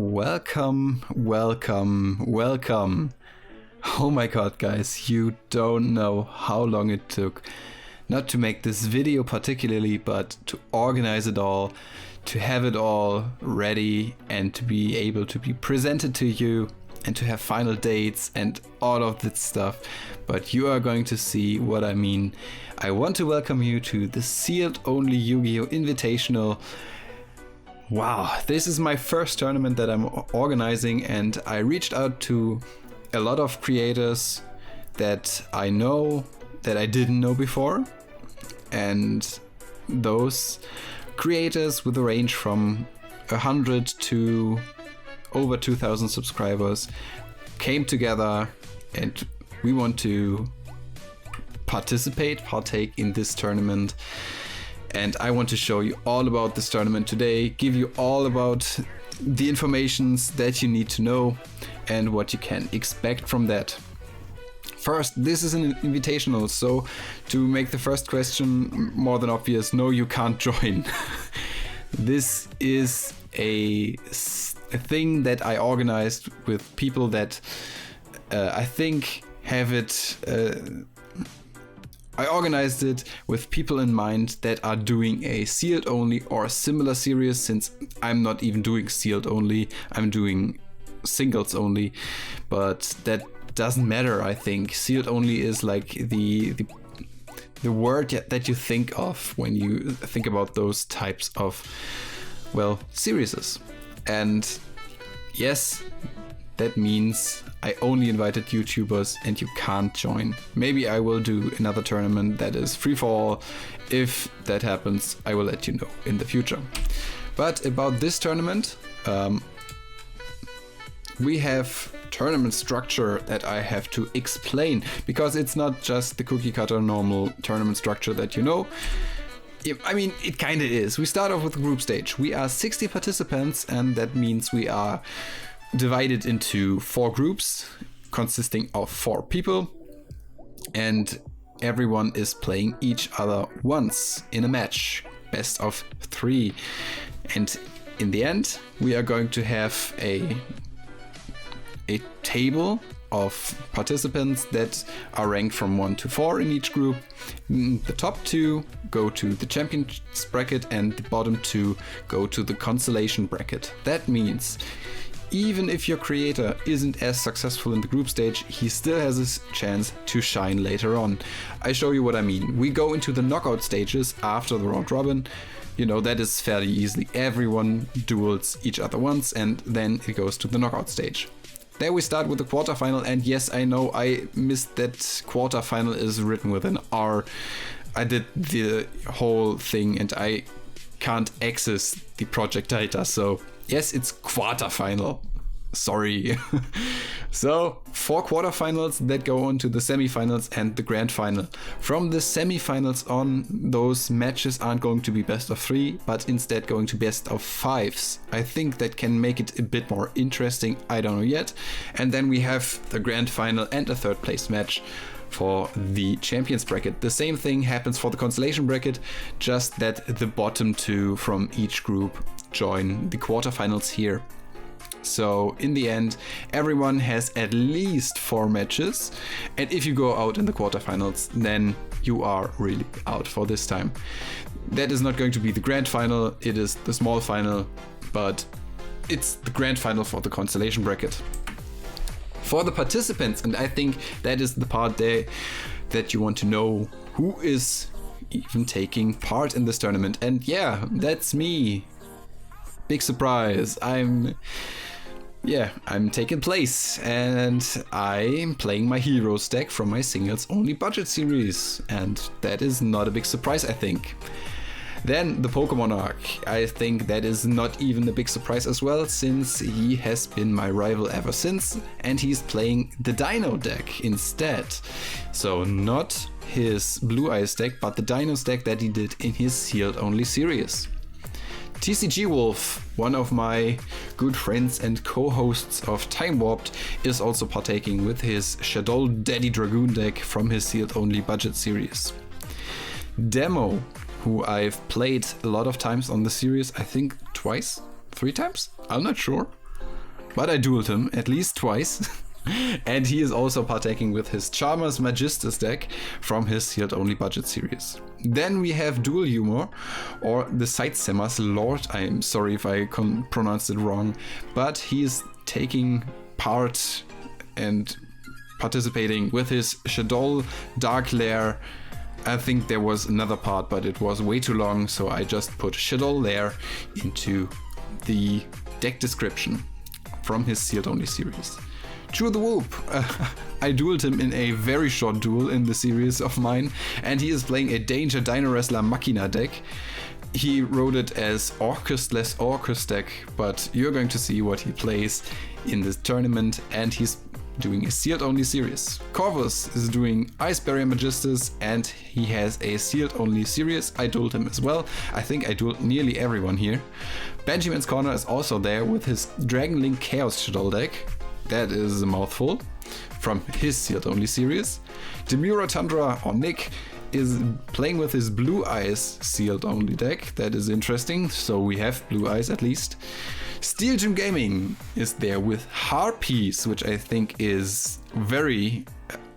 Welcome. Oh my god, guys, you don't know how long it took, not to make this video particularly, but to organize it all, to have it all ready and to be able to be presented to you and to have final dates and all of that stuff. But you are going to see what I mean. I want to welcome you to the sealed only Yu-Gi-Oh! Invitational. Wow, this is my first tournament that I'm organizing, and I reached out to a lot of creators that I know that I didn't know before, and those creators with a range from 100 to over 2,000 subscribers came together, and we want to partake in this tournament. And I want to show you all about this tournament today, give you all about the informations that you need to know and what you can expect from that. First, this is an invitational, so to make the first question more than obvious, no, you can't join. This is a thing that I organized with people that I think have it. I organized it with people in mind that are doing a sealed only or a similar series, since I'm not even doing sealed only, I'm doing singles only, but that doesn't matter. I think sealed only is like the word that you think of when you think about those types of, well, series. And yes, that means I only invited YouTubers and you can't join. Maybe I will do another tournament that is free for all. If that happens, I will let you know in the future. But about this tournament, we have tournament structure that I have to explain, because it's not just the cookie cutter normal tournament structure that you know. I mean, it kind of is. We start off with the group stage. We are 60 participants, and that means we are divided into 4 groups consisting of 4 people, and everyone is playing each other once in a match, best of 3. And in the end, we are going to have a table of participants that are ranked from 1 to 4 in each group. The top 2 go to the champions bracket and the bottom 2 go to the consolation bracket. That means even if your creator isn't as successful in the group stage, he still has a chance to shine later on. I show you what I mean. We go into the knockout stages after the round robin. You know, that is fairly easily. Everyone duels each other once, and then it goes to the knockout stage. There we start with the quarterfinal, and yes, I know I missed that quarterfinal is written with an R. I did the whole thing and I can't access the project data, so yes, it's quarterfinal. Sorry. So 4 quarterfinals that go on to the semifinals and the grand final. From the semifinals on, those matches aren't going to be best of 3, but instead going to best of 5s. I think that can make it a bit more interesting. I don't know yet. And then we have the grand final and a 3rd place match for the champions bracket. The same thing happens for the consolation bracket, just that the bottom 2 from each group join the quarterfinals here. So in the end, everyone has at least 4 matches, and if you go out in the quarterfinals, then you are really out for this time. That is not going to be the grand final, it is the small final, but it's the grand final for the consolation bracket. For the participants, and I think that is the part there that you want to know, who is even taking part in this tournament. And yeah, that's me. Big surprise. I'm taking place, and I'm playing my heroes deck from my singles only budget series, and that is not a big surprise, I think. Then the Pokemon arc. I think that is not even a big surprise as well, since he has been my rival ever since, and he's playing the Dino deck instead. So not his Blue Eyes deck, but the Dinos deck that he did in his sealed only series. TCG Wolf, one of my good friends and co-hosts of Time Warped, is also partaking with his Shadow Daddy Dragoon deck from his sealed only budget series. Demo, who I've played a lot of times on the series, I think twice, 3 times? I'm not sure. but I dueled him at least twice. And he is also partaking with his Charmer's Magistus deck from his sealed only budget series. Then we have Dual Humor, or the Sightsemer's Lord. I'm sorry if I pronounced it wrong, but he is taking part and participating with his Shadow Dark Lair. I think there was another part, but it was way too long, so I just put Shadow Lair into the deck description from his sealed only series. Chew the Whoop. I dueled him in a very short duel in the series of mine, and he is playing a Danger Dino Wrestler Machina deck. He wrote it as Orcus-less Orcus deck, but you're going to see what he plays in this tournament, and he's doing a sealed only series. Corvus is doing Ice Barrier Magistus, and he has a sealed only series. I dueled him as well. I think I dueled nearly everyone here. Benjamin's Corner is also there with his Dragon Link Chaos Shadow deck. That is a mouthful from his sealed only series. Demura Tundra, or Nick, is playing with his Blue Eyes sealed only deck. That is interesting, so we have Blue Eyes at least. Steel Gym Gaming is there with Harpies, which I think is very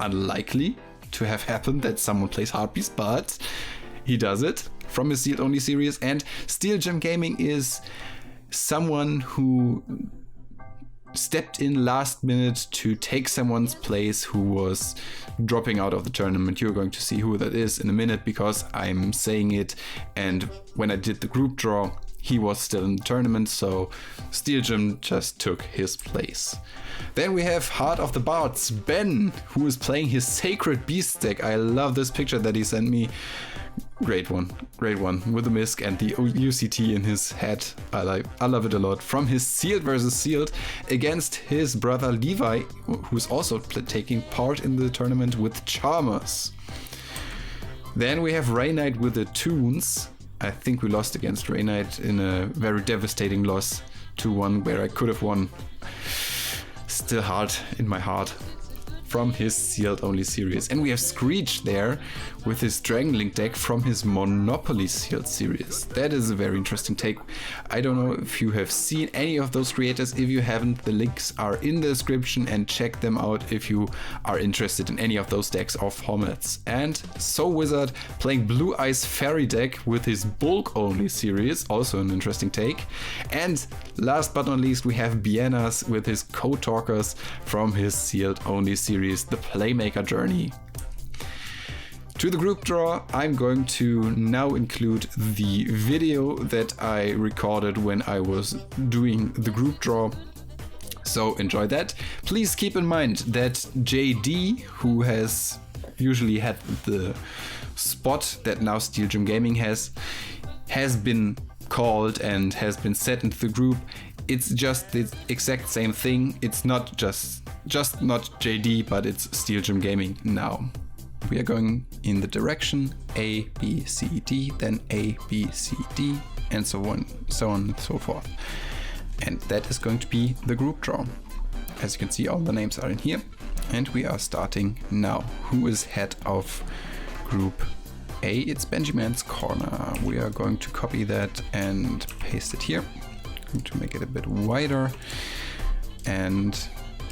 unlikely to have happened that someone plays Harpies, but he does it from his sealed only series. And Steel Gym Gaming is someone who stepped in last minute to take someone's place who was dropping out of the tournament. You're going to see who that is in a minute because I'm saying it, and when I did the group draw he was still in the tournament, so Steel Gym just took his place. Then we have Heart of the Bards, Ben, who is playing his Sacred Beast deck. I love this picture that he sent me. Great one with the Misk and the UCT in his head. I love it a lot. From his Sealed versus Sealed against his brother Levi, who's also taking part in the tournament with Charmers. Then we have Ray Knight with the Toons. I think we lost against Ray Knight in a very devastating loss, 2-1, where I could have won. Still hard in my heart. From his sealed only series. And we have Screech there with his Dragon Link deck from his Monopoly sealed series. That is a very interesting take. I don't know if you have seen any of those creators. If you haven't, the links are in the description, and check them out if you are interested in any of those decks or formats. And So Wizard playing Blue Eyes Fairy deck with his bulk only series, also an interesting take. And last but not least, we have Bienas with his Code Talkers from his sealed only series, the Playmaker Journey. To the group draw, I'm going to now include the video that I recorded when I was doing the group draw. So enjoy that. Please keep in mind that JD, who has usually had the spot that now Steel Gym Gaming has been called and has been set into the group. It's just the exact same thing. It's not just not JD, but it's Steel Gym Gaming now. We are going in the direction A, B, C, D, then A, B, C, D, and so on and so forth. And that is going to be the group draw. As you can see, all the names are in here, and we are starting now. Who is head of group A? It's Benjamin's Corner. We are going to copy that and paste it here. Going to make it a bit wider, and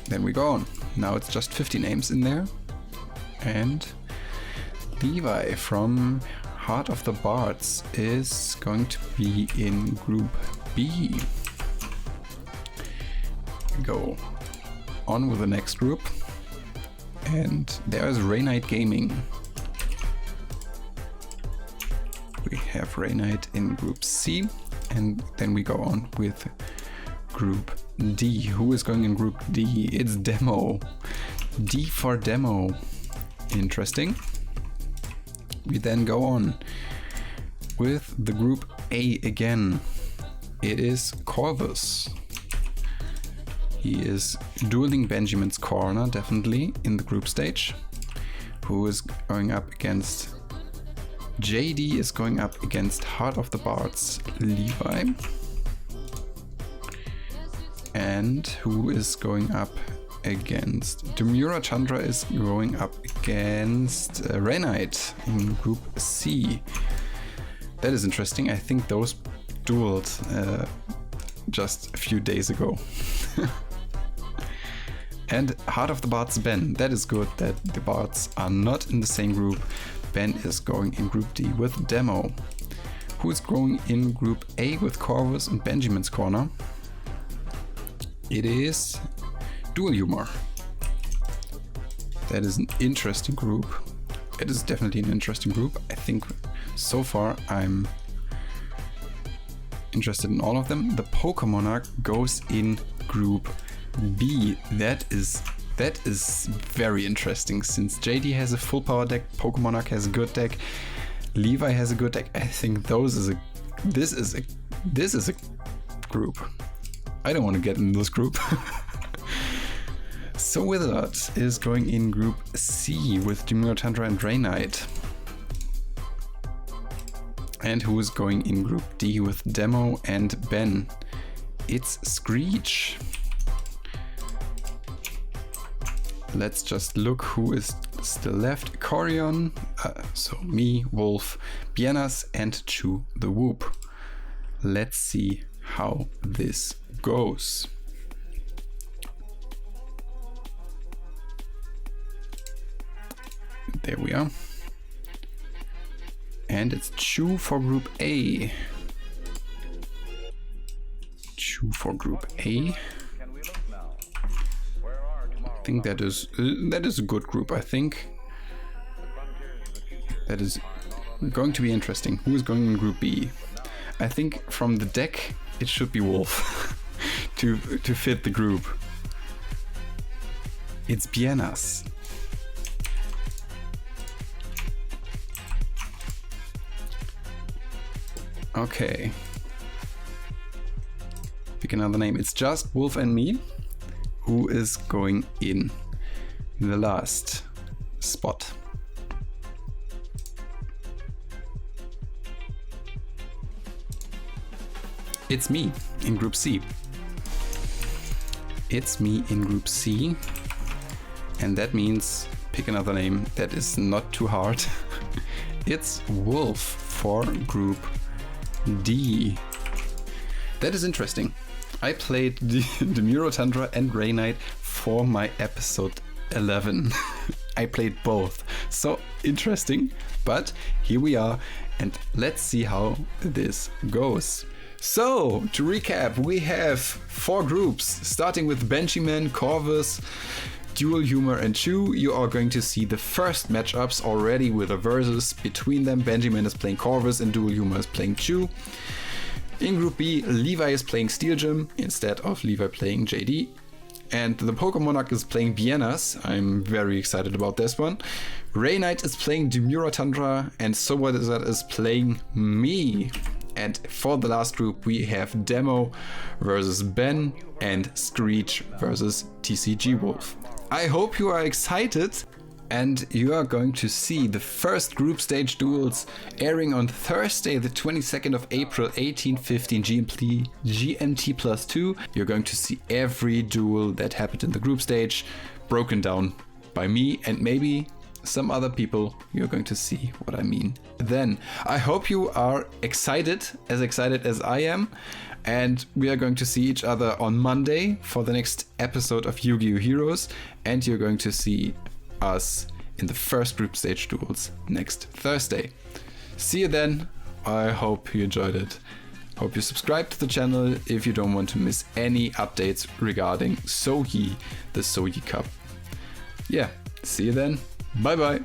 then we go on. Now it's just 50 names in there, and Levi from Heart of the Bards is going to be in group B. We go on with the next group, and there's Ray Knight Gaming. We have Ray Knight in group C, and then we go on with group D. Who is going in group D? It's Demo. D for Demo. Interesting. We then go on with the group A again. It is Corvus. He is dueling Benjamin's Corner, definitely, in the group stage. Who is going up against... JD is going up against Heart of the Bards, Levi. And who is going up against... Demura Chandra is going up against Ray Knight in group C. That is interesting. I think those dueled just a few days ago. And Heart of the Bards Ben. That is good that the Bards are not in the same group. Ben is going in Group D with Demo. Who is going in Group A with Corvus and Benjamin's Corner? It is Dual Humor. That is an interesting group. It is definitely an interesting group. I think so far I'm interested in all of them. The Pokemonarch goes in Group B. That is very interesting, since JD has a full power deck, Pokemonarch has a good deck, Levi has a good deck. I think this is a group. I don't want to get in this group. So Wizard is going in Group C with Demure Tundra and Draenite. And who is going in Group D with Demo and Ben? It's Screech. Let's just look who is still left. Ecorion, so me, Wolf, Bienas, and Chu the Whoop. Let's see how this goes. There we are. And it's Chu for Group A. Chu for Group A. I think that is a good group. I think that is going to be interesting. Who is going in Group B? I think from the deck it should be Wolf to fit the group. It's Bienas. Okay. Pick another name. It's just Wolf and me. Who is going in the last spot? It's me in Group C. It's me in Group C. And that means pick another name that is not too hard. It's Wolf for Group D. That is interesting. I played the Demure Tundra and Draenite for my episode 11. I played both. So interesting. But here we are, and let's see how this goes. So, to recap, we have 4 groups, starting with Benjamin, Corvus, Dual Humor, and Chu. You are going to see the first matchups already with a versus between them. Benjamin is playing Corvus and Dual Humor is playing Chu. In Group B, Levi is playing Steel Gym instead of Levi playing JD. And the Pokemonarch is playing Bienas. I'm very excited about this one. Draenite is playing Demure Tundra, and So Wizard is playing me. And for the last group, we have Demo versus Ben and Screech versus TCG Wolf. I hope you are excited, and you are going to see the first group stage duels airing on Thursday, the 22nd of April, 18:15 GMT +2. You're going to see every duel that happened in the group stage broken down by me and maybe some other people. You're going to see what I mean then. I hope you are excited as I am. And we are going to see each other on Monday for the next episode of Yu-Gi-Oh! Heroes. And you're going to see us in the first group stage duels next Thursday. See you then. I hope you enjoyed it. Hope you subscribe to the channel if you don't want to miss any updates regarding Sohi, the Sohi Cup. Yeah, see you then. Bye bye.